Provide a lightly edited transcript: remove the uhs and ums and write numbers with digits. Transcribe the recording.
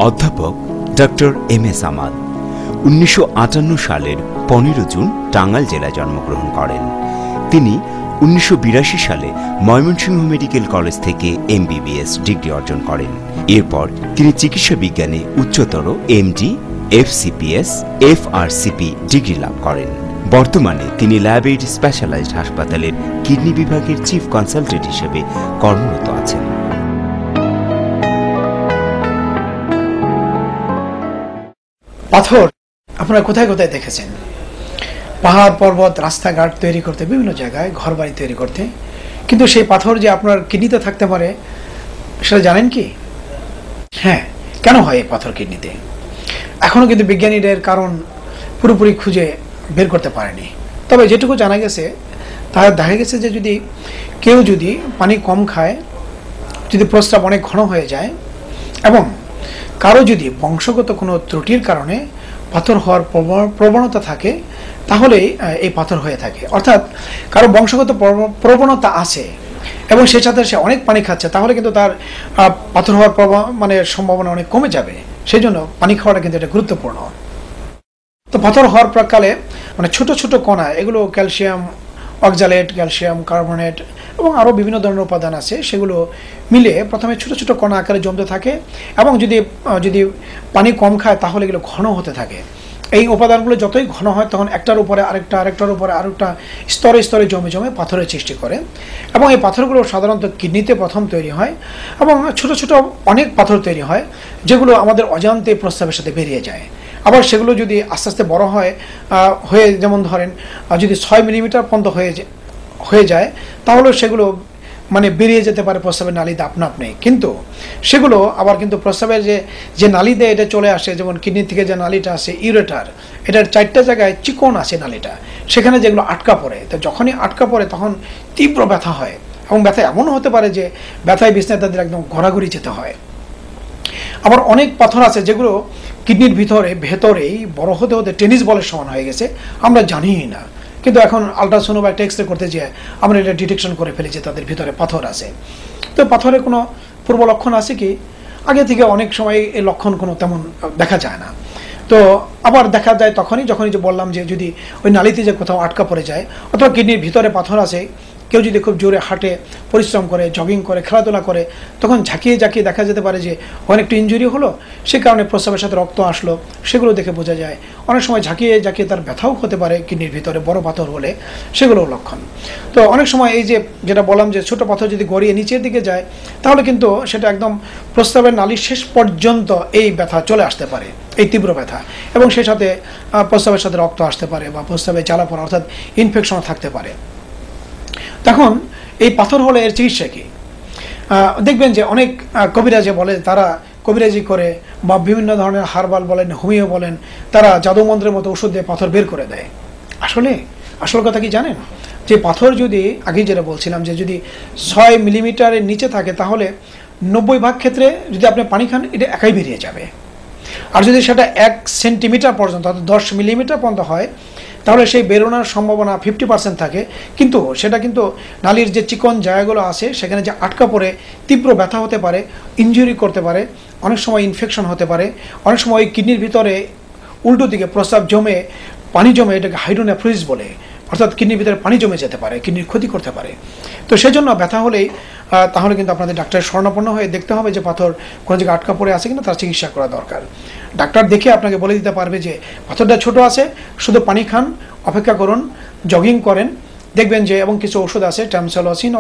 অধ্যাপক doctor M S আমাদ ১৯৫৮ সালের ১৫ June Tangail জেলায় জন্মগ্রহণ করেন। তিনি ১৯৮২ সালে ময়মনসিংহ মেডিকেল কলেজ থেকে এমবিবিএস ডিগ্রি অর্জন করেন। এরপর তিনি চিকিৎসা বিজ্ঞানে উচ্চতর এমডি, এফসিপিএস, এফআরসিপি ডিগ্রি লাভ করেন। বর্তমানে তিনি ল্যাবএইড স্পেশালাইজড হাসপাতালের কিডনি বিভাগের চিফ কনসালটেন্ট হিসেবে কর্মরত আছেন। পাথর আপনারা কোথায় কোথায় দেখেছেন? পাহাড় পর্বত, রাস্তাঘাট তৈরি করতে, বিভিন্ন জায়গায় ঘরবাড়ি তৈরি করতে। কিন্তু সেই পাথর যে আপনার কিডনিতে থাকতে পারে সেটা জানেন কি? হ্যাঁ, কেন হয় এই পাথর কিডনিতে? এখনো কিন্তু বিজ্ঞানীদের কারণ পুরোপুরি খুঁজে বের করতে পারেনি। তবে যেটুকু জানা গেছে তা দেখা গেছে যে কেউ যদি পানি কম খায়, যদি প্রস্রাব অনেক ঘন হয়ে যায় এবং কারো যদি বংশগত কোনো ত্রুটির কারণে পাথর হওয়ার প্রবণতা থাকে, তাহলে এই পাথর হয়ে থাকে। অর্থাৎ কারো বংশগত প্রবণতা আছে এবং সেই সাথে সে অনেক পানি খাচ্ছে, তাহলে কিন্তু তার পাথর হওয়ার সম্ভাবনা অনেক কমে যাবে। সেই জন্য পানি খাওয়াটা কিন্তু এটা গুরুত্বপূর্ণ। তো পাথর হওয়ার প্রাককালে ছোট ছোট কণা, এগুলো ক্যালসিয়াম অক্সালেট, ক্যালসিয়াম কার্বনেট এবং আরও বিভিন্ন ধরনের উপাদান আছে, সেগুলো মিলে প্রথমে ছোট ছোট কণা আকারে জমতে থাকে এবং যদি পানি কম খায় তাহলে এগুলো ঘন হতে থাকে। এই উপাদানগুলো যতই ঘন হয় তখন একটার উপরে আরেকটার উপরে আরেকটা স্তরে স্তরে জমে জমে পাথরের সৃষ্টি করে এবং এই পাথরগুলো সাধারণত কিডনিতে প্রথম তৈরি হয় এবং ছোট ছোট অনেক পাথর তৈরি হয় যেগুলো আমাদের অজান্তে প্রস্রাবের সাথে বেরিয়ে যায়। আবার সেগুলো যদি আস্তে আস্তে বড় হয়ে যেমন ধরেন যদি ৬ মিলিমিটার পর্যন্ত হয়ে যায় তাহলে সেগুলো বেরিয়ে যেতে পারে প্রস্রাবের নালীতে আপনা আপনি। কিন্তু সেগুলো আবার কিন্তু প্রস্রাবের যে নালীতে এটা চলে আসে, যেমন কিডনি থেকে যে নালীটা আসে ইউরেটার, এটার ৪টা জায়গায় চিকন আছে নালীটা, সেখানে যেগুলো আটকা পড়ে, তো যখনই আটকা পড়ে তখন তীব্র ব্যথা হয় এবং ব্যথা এমনও হতে পারে যে ব্যথায় বিছনায় তাদের একদম ঘোরাঘুরি যেতে হয়। আবার অনেক পাথর আছে যেগুলো কিডনির ভেতরেই বড় হতে হতে টেনিস বলের সমান হয়ে গেছে, আমরা জানিই না। কিন্তু এখন আলট্রাসোনো বা একটা এক্সরে করতে যেয়ে আমরা এটা ডিটেকশন করে ফেলি যে তাদের ভিতরে পাথর আছে। তো পাথরের কোনো পূর্ব লক্ষণ আছে কি? আগে থেকে অনেক সময় এই লক্ষণ কোনো তেমন দেখা যায় না। তো আবার দেখা যায় যখনই যে বললাম যে যদি ওই নালীতে যে কোথাও আটকা পড়ে যায় অথবা কিডনির ভিতরে পাথর আছে, কেউ যদি খুব জোরে হাঁটে, পরিশ্রম করে, জগিং করে, খেলাধুলা করে, তখন ঝাঁকিয়ে দেখা যেতে পারে যে অনেকটা ইনজুরি হলো, সে কারণে প্রস্রাবের সাথে রক্ত আসলো, সেগুলো দেখে বোঝা যায়। অনেক সময় ঝাঁকিয়ে তার ব্যথাও হতে পারে কিডনির ভিতরে বড় পাথর হলে, সেগুলোও লক্ষণ। তো অনেক সময় এই যেটা বললাম যে ছোট পাথর যদি গড়িয়ে নিচের দিকে যায় তাহলে কিন্তু সেটা একদম প্রস্রাবের নালীর শেষ পর্যন্ত এই ব্যথা চলে আসতে পারে, এই তীব্র ব্যথা, এবং সেই সাথে প্রস্রাবের সাথে রক্ত আসতে পারে বা প্রস্রাবে জ্বালা পড়া অর্থাৎ ইনফেকশন থাকতে পারে। তখন এই পাথর হলে এর চিকিৎসা কি? দেখবেন যে অনেক কবিরাজে বলে, তারা কবিরাজি করে বা বিভিন্ন ধরনের হার্বাল বলেন, হোমিও বলেন, তারা জাদুমন্ত্রের মতো ওষুধ দিয়ে পাথর বের করে দেয়। আসল কথা কি জানেন? যে পাথর যদি আগেই যেটা বলছিলাম যে যদি ৬ মিলিমিটারের নিচে থাকে তাহলে ৯০% ক্ষেত্রে যদি আপনি পানি খান এটা একাই বেরিয়ে যাবে। আর যদি সেটা ১ সেন্টিমিটার পর্যন্ত অর্থাৎ ১০ মিলিমিটার পর্যন্ত হয় তাহলে সেই বেরোনোর সম্ভাবনা 50% থাকে। কিন্তু সেটা কিন্তু নালীর যে চিকন জায়গাগুলো আছে সেখানে যে আটকা পড়ে তীব্র ব্যথা হতে পারে, ইনজুরি করতে পারে, অনেক সময় ইনফেকশন হতে পারে, অনেক সময় কিডনির ভিতরে উল্টো দিকে প্রস্রাব জমে পানি জমে, এটাকে হাইড্রোনেফ্রোসিস বলে, অর্থাৎ কিডনির ভিতরে পানি জমে যেতে পারে, কিডনির ক্ষতি করতে পারে। তো সেজন্য ব্যথা হলেই তাহলে কিন্তু আপনাদের ডাক্তারের শরণাপন্ন হয়ে দেখতে হবে যে পাথর কোনো জায়গায় আটকা পড়ে আছে কিনা, তার চিকিৎসা করা দরকার। ডাক্তার দেখে আপনাকে বলে দিতে পারবে যে পাথরটা ছোট আছে, শুধু পানি খান, অপেক্ষা করুন, জগিং করেন, দেখবেন যে, এবং কিছু ওষুধ আছে ট্যামসেলসিন